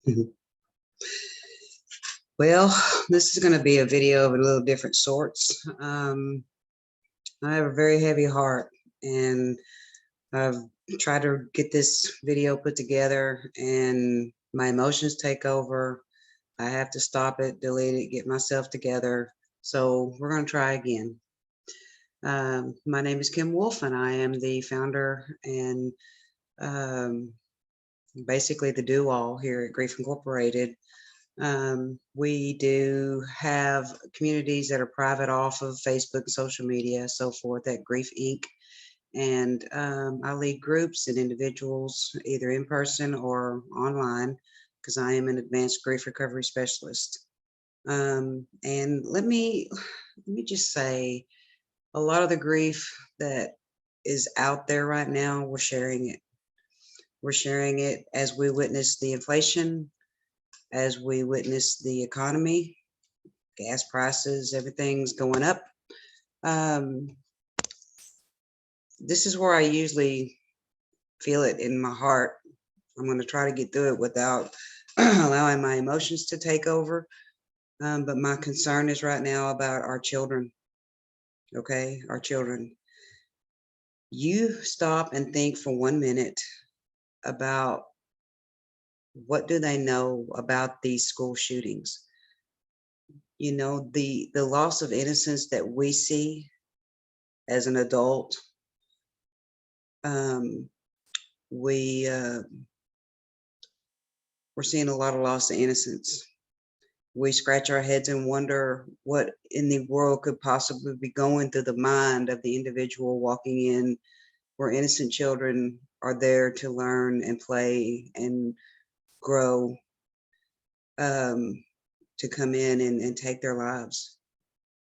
Mhm. Well, this is going to be a video of a little different sorts. I have a very heavy heart, and I've tried to get this video put together, and my emotions take over. I have to stop it, delete it, get myself together. So we're going to try again. My name is Kim Wolf, and I am the founder and um, basically the do-all here at Grief Incorporated. We do have communities that are private off of Facebook, social media, so forth at Grief Inc. And I lead groups and individuals either in person or online because I am an advanced grief recovery specialist. And let me just say, a lot of the grief that is out there right now, we're sharing it. We're sharing it as we witness the inflation, as we witness the economy, gas prices, everything's going up. Um, this is where I usually feel it in my heart. I'm going to try to get through it without allowing my emotions to take over. But my concern is right now about our children. Okay, our children. You stop and think for 1 minute about what do they know about these school shootings. You know, the loss of innocence that we see as an adult. Um, we we're seeing a lot of loss of innocence. We scratch our heads and wonder what in the world could possibly be going through the mind of the individual walking in where innocent children are there to learn and play and grow, um, to come in and take their lives.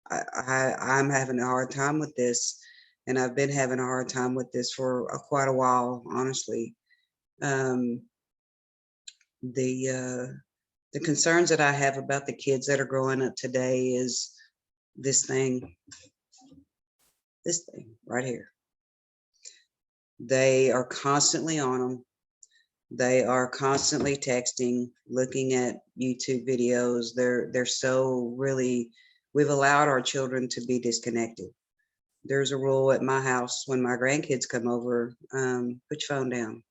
I'm having a hard time with this, and I've been having a hard time with this for quite a while, honestly. Um, the concerns that I have about the kids that are growing up today is this thing, right here. They are constantly on them. They are constantly texting, looking at YouTube videos. They're so really, we've allowed our children to be disconnected. There's a rule at my house when my grandkids come over, put your phone down.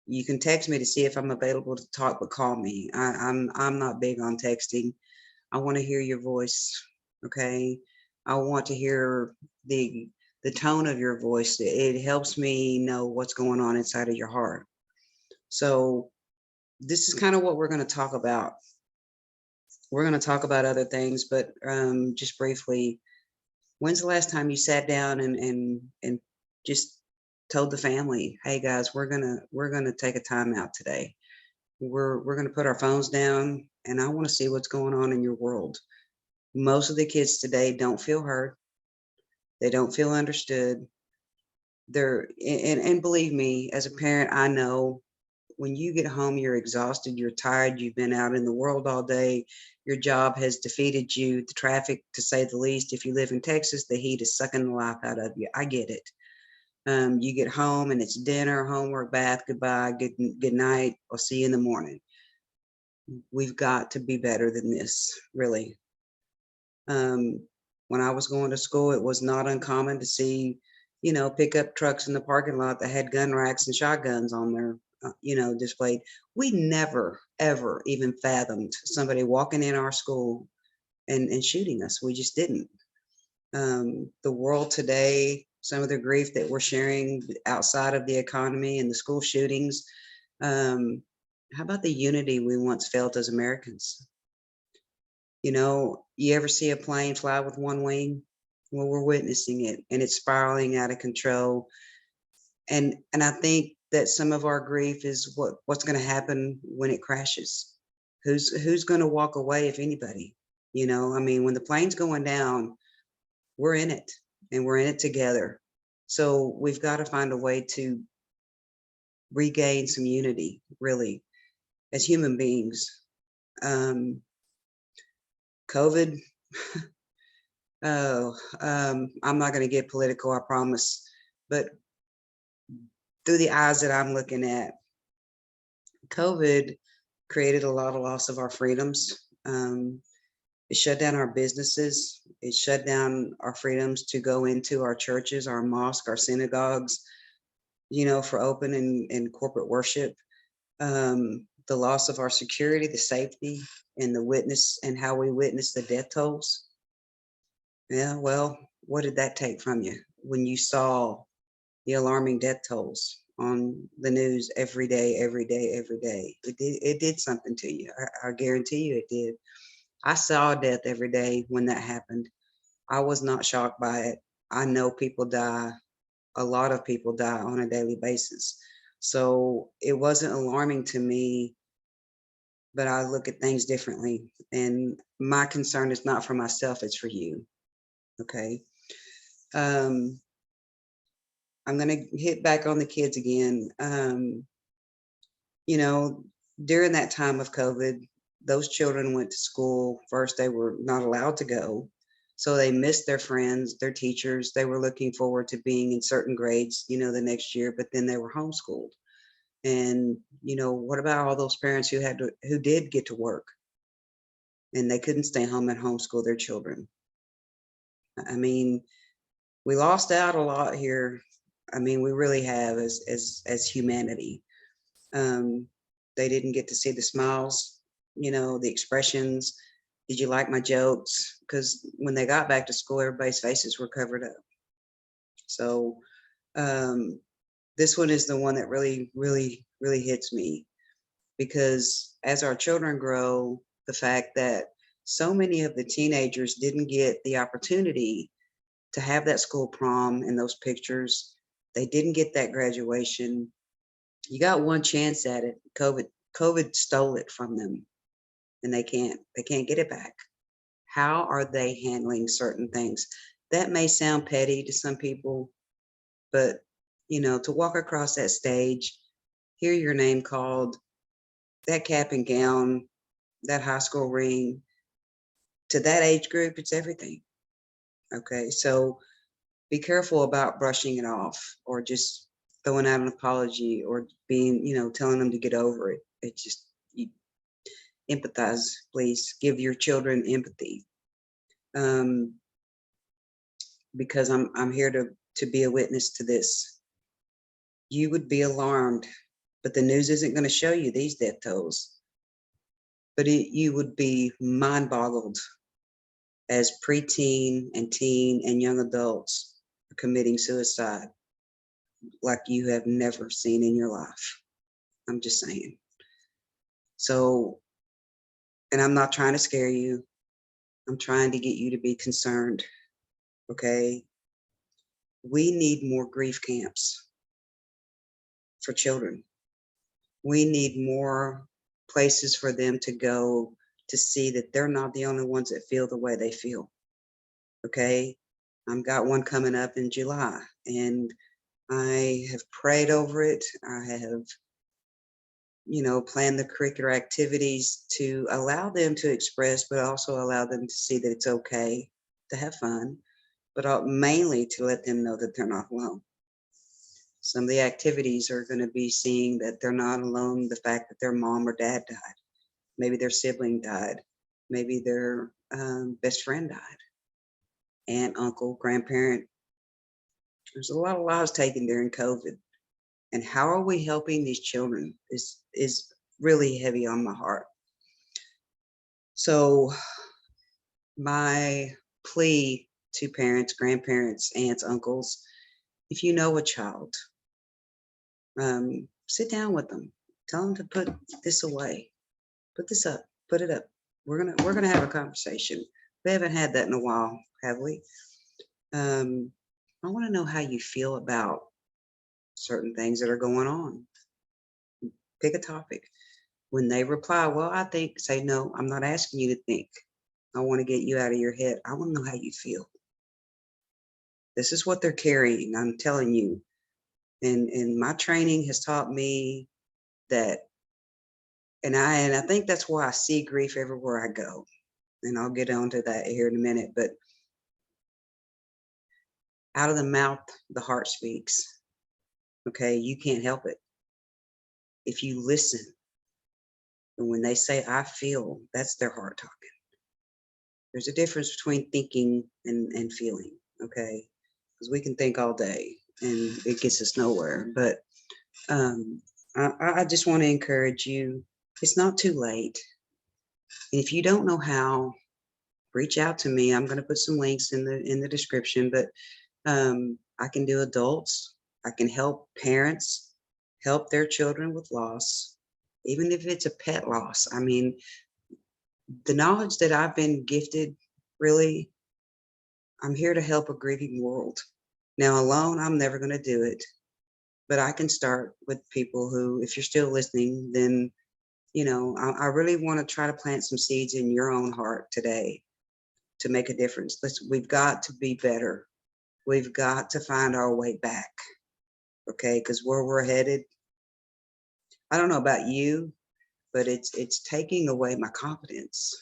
You can text me to see if I'm available to talk, but call me. I'm not big on texting. I want to hear your voice. Okay. I want to hear the the tone of your voice. It helps me know what's going on inside of your heart. So this is kind of what we're going to talk about. We're going to talk about other things, but just briefly, when's the last time you sat down and just told the family, "Hey guys, we're gonna take a time out today. We're gonna put our phones down, and I want to see what's going on in your world." Most of the kids today don't feel heard. They don't feel understood. And believe me, as a parent, I know when you get home, you're exhausted, you're tired, you've been out in the world all day, your job has defeated you, the traffic, to say the least. If you live in Texas, the heat is sucking the life out of you. I get it. You get home and it's dinner, homework, bath, goodbye, good night. I'll see you in the morning. We've got to be better than this, really. When I was going to school, it was not uncommon to see, pickup trucks in the parking lot that had gun racks and shotguns on their, displayed. We never, ever even fathomed somebody walking in our school and shooting us. We just didn't. The world today, some of the grief that we're sharing outside of the economy and the school shootings. How about the unity we once felt as Americans? You ever see a plane fly with one wing? Well, we're witnessing it, and it's spiraling out of control. And I think that some of our grief is what's going to happen when it crashes. Who's going to walk away, if anybody? I mean, when the plane's going down, we're in it, and we're in it together. So we've got to find a way to regain some unity, really, as human beings. COVID. Oh, I'm not going to get political, I promise. But through the eyes that I'm looking at, COVID created a lot of loss of our freedoms. It shut down our businesses. It shut down our freedoms to go into our churches, our mosques, our synagogues, for open and corporate worship. The loss of our security, the safety, and the witness and how we witness the death tolls. Yeah, well, what did that take from you when you saw the alarming death tolls on the news every day, every day, every day? It did something to you. I guarantee you it did. I saw death every day when that happened. I was not shocked by it. I know people die. A lot of people die on a daily basis. So it wasn't alarming to me, but I look at things differently. And my concern is not for myself, it's for you. Okay. Um, I'm going to hit back on the kids again. You know, during that time of COVID, those children went to school. First, they were not allowed to go. So they missed their friends, their teachers. They were looking forward to being in certain grades, the next year, but then they were homeschooled. And, what about all those parents who did get to work and they couldn't stay home and homeschool their children? I mean, we lost out a lot here. I mean, we really have as humanity. Um, they didn't get to see the smiles, the expressions. Did you like my jokes? Because when they got back to school, everybody's faces were covered up. So um, this one is the one that really, really, really hits me, because as our children grow, the fact that so many of the teenagers didn't get the opportunity to have that school prom and those pictures. They didn't get that graduation. You got one chance at it. COVID stole it from them, and they can't get it back. How are they handling certain things? That may sound petty to some people, but to walk across that stage, hear your name called, that cap and gown, that high school ring, to that age group, it's everything. Okay. So be careful about brushing it off or just throwing out an apology or being, telling them to get over it. It just, you empathize, please. Give your children empathy. Um, because I'm here to be a witness to this. You would be alarmed, but the news isn't going to show you these death tolls. But you would be mind boggled as preteen and teen and young adults are committing suicide like you have never seen in your life. I'm just saying. So, and I'm not trying to scare you. I'm trying to get you to be concerned. Okay. We need more grief camps for children. We need more places for them to go to see that they're not the only ones that feel the way they feel. Okay. I've got one coming up in July, and I have prayed over it. I have, planned the curricular activities to allow them to express, but also allow them to see that it's okay to have fun, but mainly to let them know that they're not alone. Some of the activities are going to be seeing that they're not alone. The fact that their mom or dad died, maybe their sibling died, maybe their best friend died, aunt, uncle, grandparent. There's a lot of lives taken during COVID. And how are we helping these children is really heavy on my heart. So my plea to parents, grandparents, aunts, uncles, if you know a child, sit down with them, tell them to put this away, put this up, put it up. We're gonna have a conversation. We haven't had that in a while, have we? I want to know how you feel about certain things that are going on. Pick a topic. When they reply, well, I think, say, no, I'm not asking you to think. I want to get you out of your head. I want to know how you feel. This is what they're carrying. I'm telling you. And my training has taught me that, and I think that's why I see grief everywhere I go. And I'll get onto that here in a minute. But out of the mouth, the heart speaks. Okay, you can't help it. If you listen, And when they say I feel, that's their heart talking. There's a difference between thinking and feeling, okay? Because we can think all day and it gets us nowhere. But um, I just want to encourage you. It's not too late. And if you don't know how, reach out to me. I'm going to put some links in the description. But I can do adults. I can help parents help their children with loss, even if it's a pet loss. I mean, the knowledge that I've been gifted, really, I'm here to help a grieving world. Now, alone, I'm never going to do it, but I can start with people who, if you're still listening, then, I really want to try to plant some seeds in your own heart today to make a difference. We've got to be better. We've got to find our way back. Okay. Because where we're headed, I don't know about you, but it's taking away my confidence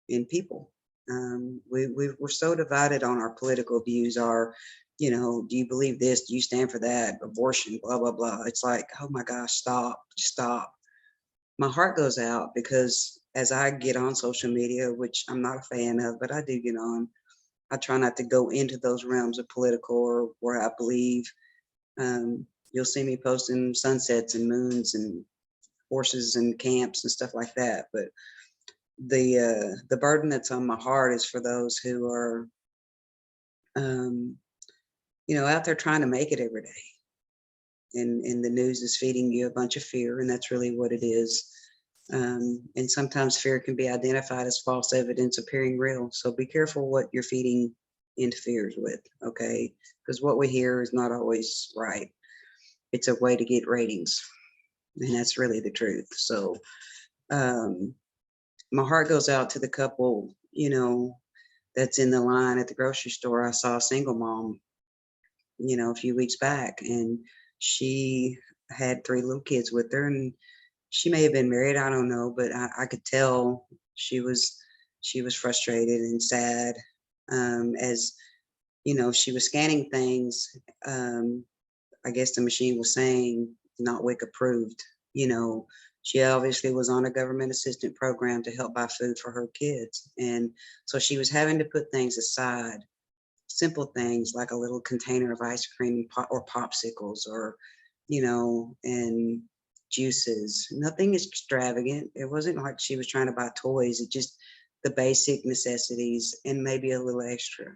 in people. We're so divided on our political views. Do you believe this? Do you stand for that? Abortion, blah, blah, blah. It's like, oh my gosh, stop, stop. My heart goes out because as I get on social media, which I'm not a fan of, but I do get on, I try not to go into those realms of political or where I believe. You'll see me posting sunsets and moons and horses and camps and stuff like that. But the burden that's on my heart is for those who are, um, out there trying to make it every day. And the news is feeding you a bunch of fear, and that's really what it is. And sometimes fear can be identified as false evidence appearing real. So be careful what you're feeding into fears with, okay? Because what we hear is not always right. It's a way to get ratings, and that's really the truth. So my heart goes out to the couple, that's in the line at the grocery store. I saw a single mom, a few weeks back, and she had 3 little kids with her, and she may have been married, I don't know, but I could tell she was frustrated and sad, as she was scanning things. I guess the machine was saying not WIC approved. You know, she obviously was on a government assistance program to help buy food for her kids, and so she was having to put things aside, simple things like a little container of ice cream or popsicles, or and juices. Nothing extravagant. It wasn't like she was trying to buy toys. It just the basic necessities and maybe a little extra.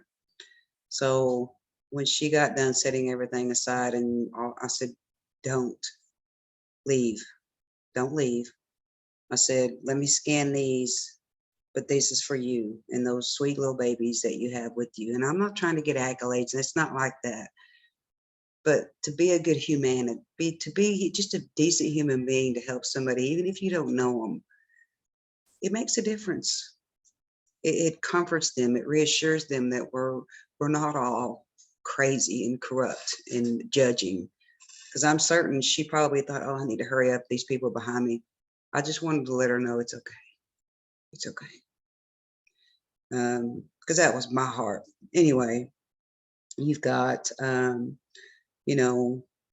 So when she got done setting everything aside, and I said, "Don't leave. Don't leave." I said, "Let me scan these, but this is for you and those sweet little babies that you have with you." And I'm not trying to get accolades, and it's not like that. But to be a good human, to be just a decent human being to help somebody, even if you don't know them, it makes a difference. It comforts them. It reassures them that we're not all crazy and corrupt and judging. Because I'm certain she probably thought, "Oh, I need to hurry up. These people behind me." I just wanted to let her know it's okay. It's okay. Because that was my heart. Anyway, you've got,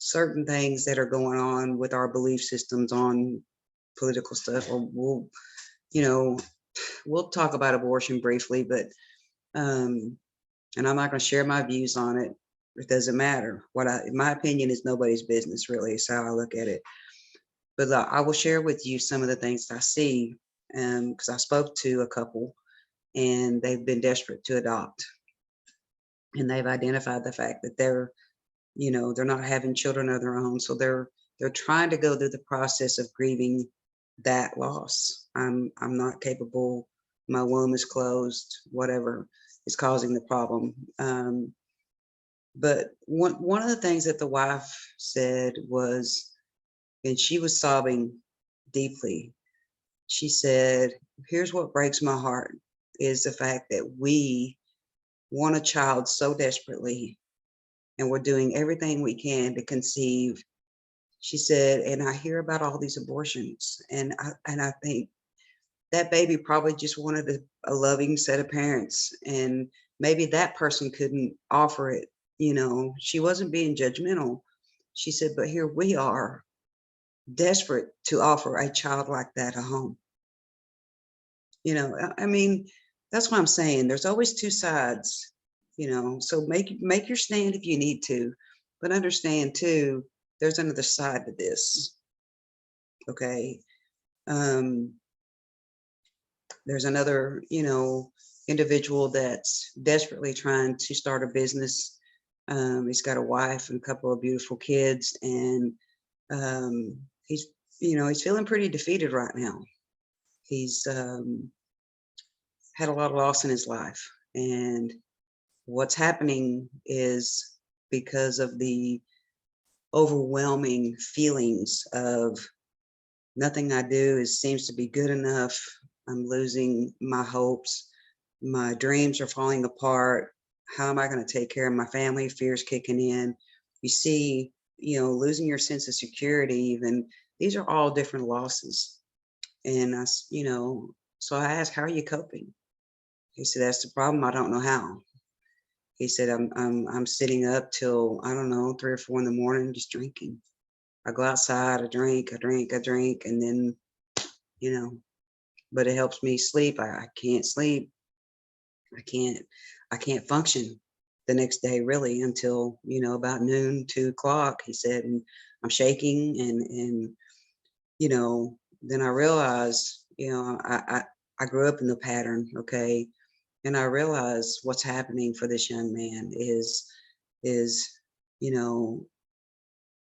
certain things that are going on with our belief systems on political stuff. Or you know, we'll talk about abortion briefly, but, and I'm not going to share my views on it. It doesn't matter. My opinion is nobody's business, really. Is how I look at it. But I will share with you some of the things I see, because I spoke to a couple, and they've been desperate to adopt, and they've identified the fact that they're not having children of their own, so they're trying to go through the process of grieving that loss. I'm not capable. My womb is closed. Whatever is causing the problem. But one of the things that the wife said was, and she was sobbing deeply. She said, "Here's what breaks my heart is the fact that we want a child so desperately, and we're doing everything we can to conceive." She said, "And I hear about all these abortions, and I think that baby probably just wanted a loving set of parents, and maybe that person couldn't offer it." She wasn't being judgmental. She said, "But here we are, desperate to offer a child like that a home. You know, I mean, that's what I'm saying. There's always two sides, you know, so make your stand if you need to, but understand too, there's another side to this. Okay. Um, there's another, you know, individual that's desperately trying to start a business. He's got a wife and a couple of beautiful kids, and he's, you know, he's feeling pretty defeated right now. He's had a lot of loss in his life, and what's happening is because of the overwhelming feelings of nothing I do is seems to be good enough. I'm losing my hopes. My dreams are falling apart. How am I going to take care of my family? Fear's kicking in. You see, you know, losing your sense of security, even these are all different losses. And you know, so I asked, how are you coping? He said, that's the problem. I don't know how. He said, I'm sitting up till, I don't know, 3 or 4 in the morning, just drinking. I go outside, I drink, and then, you know, but it helps me sleep. I can't sleep. I can't, I can't function the next day really until, you know, about noon, 2 o'clock, he said, and I'm shaking and, you know, then I realized, you know, I grew up in the pattern. Okay. And I realized what's happening for this young man is, you know,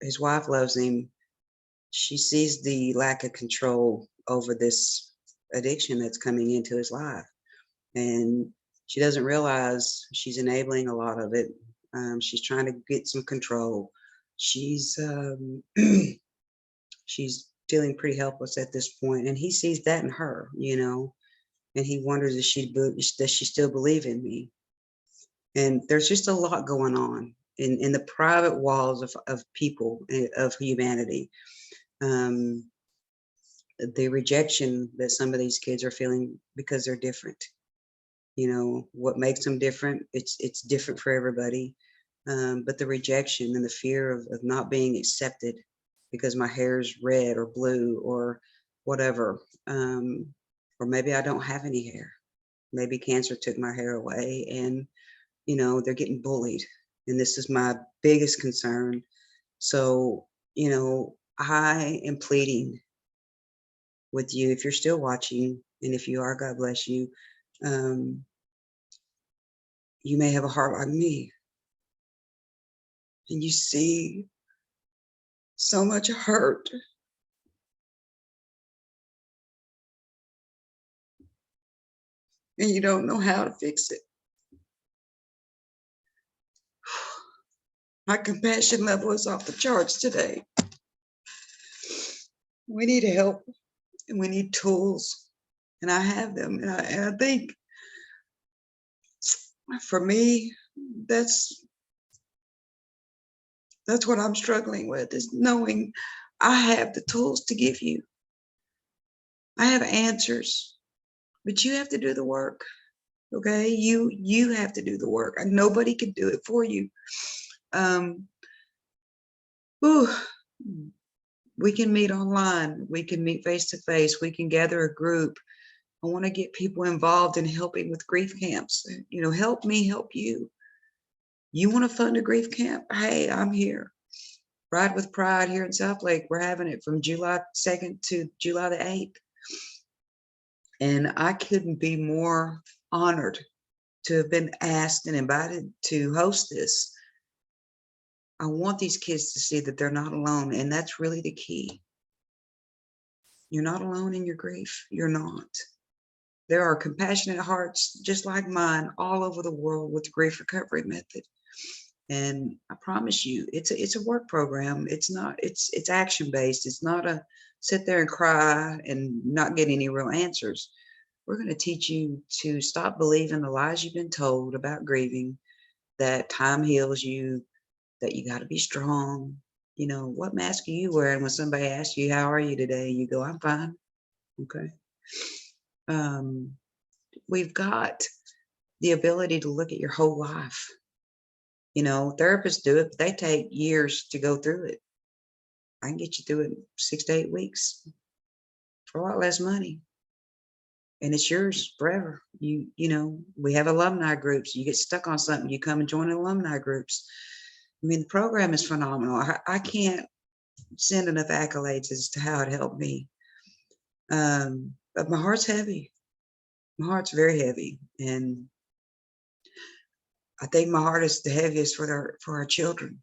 his wife loves him. She sees the lack of control over this addiction that's coming into his life. And she doesn't realize she's enabling a lot of it. She's trying to get some control. She's she's feeling pretty helpless at this point, and he sees that in her, you know, and he wonders if does she still believe in me? And there's just a lot going on in the private walls of people, of humanity. Um, the rejection that some of these kids are feeling because they're different. You know, what makes them different? It's different for everybody. But the rejection and the fear of not being accepted because my hair is red or blue or whatever. Or maybe I don't have any hair. Maybe cancer took my hair away, and you know, they're getting bullied. And this is my biggest concern. So, you know, I am pleading with you, if you're still watching, and if you are, God bless you. Um, you may have a heart like me, and you see so much hurt, and you don't know how to fix it. My compassion level is off the charts today. We need help, and we need tools, and I have them. And I think for me, that's what I'm struggling with, is knowing I have the tools to give you. I have answers, but you have to do the work. Okay, you have to do the work, and nobody can do it for you. Um, whew, we can meet online, we can meet face to face, we can gather a group. I want to get people involved in helping with grief camps. You know, help me help you. You want to fund a grief camp? Hey, I'm here. Ride with Pride here in South Lake. We're having it from July 2nd to July the 8th. And I couldn't be more honored to have been asked and invited to host this. I want these kids to see that they're not alone. And that's really the key. You're not alone in your grief. You're not. There are compassionate hearts just like mine all over the world with the grief recovery method. And I promise you, it's a work program. It's action based. It's not a sit there and cry and not get any real answers. We're going to teach you to stop believing the lies you've been told about grieving, that time heals you, that you got to be strong. You know, what mask are you wearing when somebody asks you, how are you today? You go, I'm fine. Okay. We've got the ability to look at your whole life. You know, therapists do it, but they take years to go through it. I can get you through it 6 to 8 weeks for a lot less money. And it's yours forever. You know, we have alumni groups. You get stuck on something, you come and join alumni groups. I mean, the program is phenomenal. I can't send enough accolades as to how it helped me. But my heart's heavy. My heart's very heavy. And I think my heart is the heaviest for our children,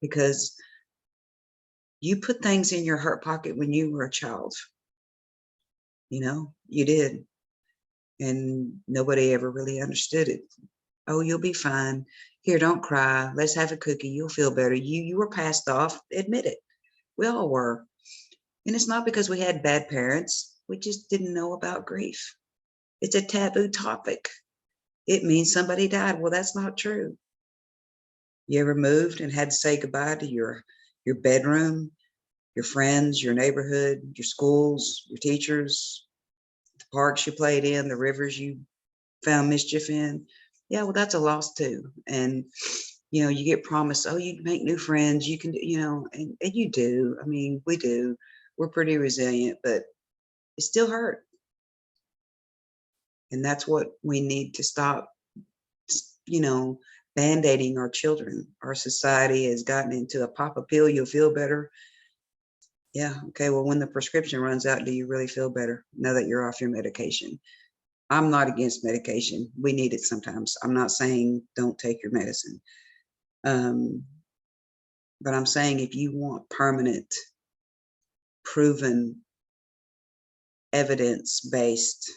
because you put things in your heart pocket when you were a child. You know, you did. And nobody ever really understood it. Oh, you'll be fine. Here, don't cry. Let's have a cookie. You'll feel better. You were passed off. Admit it. We all were. And it's not because we had bad parents. We just didn't know about grief. It's a taboo topic. It means somebody died. Well, that's not true. You ever moved and had to say goodbye to your bedroom, your friends, your neighborhood, your schools, your teachers, the parks you played in, the rivers you found mischief in? Yeah, well, that's a loss too. And you know, you get promised, oh, you can make new friends, you can, you know, and you do. I mean, we do. We're pretty resilient, but it still hurt. And that's what we need to stop, you know, band-aiding our children. Our society has gotten into a pop a pill, you'll feel better. Yeah, okay, well, when the prescription runs out, do you really feel better now that you're off your medication? I'm not against medication. We need it sometimes. I'm not saying don't take your medicine. But I'm saying if you want permanent, proven, evidence-based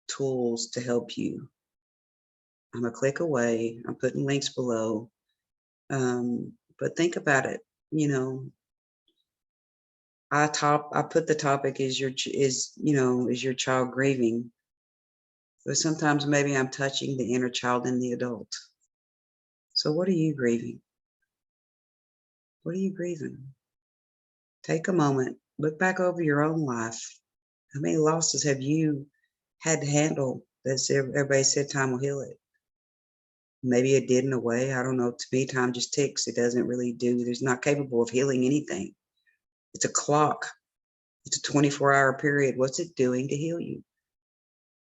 tools to help you, I'm a click away. I'm putting links below. But think about it. You know, I put the topic is your child grieving? But sometimes maybe I'm touching the inner child in the adult. So what are you grieving? What are you grieving? Take a moment, look back over your own life. How many losses have you had to handle that everybody said time will heal it? Maybe it did in a way. I don't know. To me, time just ticks. It doesn't really do. It's not capable of healing anything. It's a clock. It's a 24-hour period. What's it doing to heal you?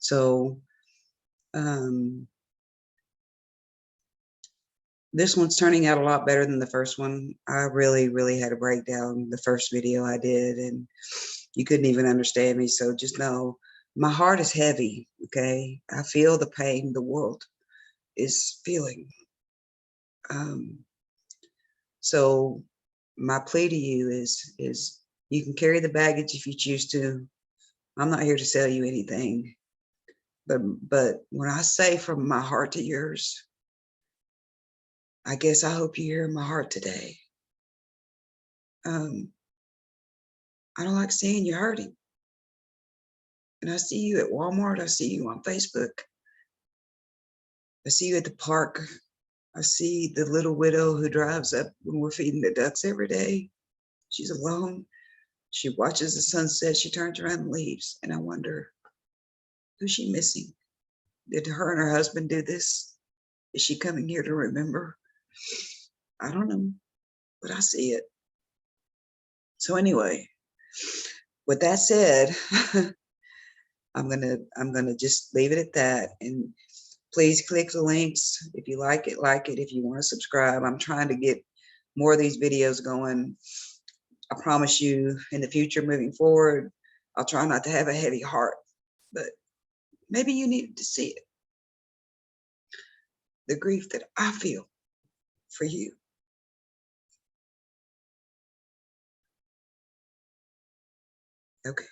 So this one's turning out a lot better than the first one. I really, really had a breakdown the first video I did, and you couldn't even understand me. So just know my heart is heavy. Okay. I feel the pain the world is feeling. So my plea to you is you can carry the baggage if you choose to. I'm not here to sell you anything, but when I say from my heart to yours, I guess I hope you hear my heart today. I don't like seeing you hurting. And I see you at Walmart. I see you on Facebook. I see you at the park. I see the little widow who drives up when we're feeding the ducks every day. She's alone. She watches the sunset. She turns around and leaves. And I wonder, who's she missing? Did her and her husband do this? Is she coming here to remember? I don't know, but I see it. So anyway, with that said, I'm gonna just leave it at that. And please click the links. If you like it, like it. If you want to subscribe, I'm trying to get more of these videos going. I promise you in the future, moving forward, I'll try not to have a heavy heart, but maybe you needed to see it. The grief that I feel for you. Okay.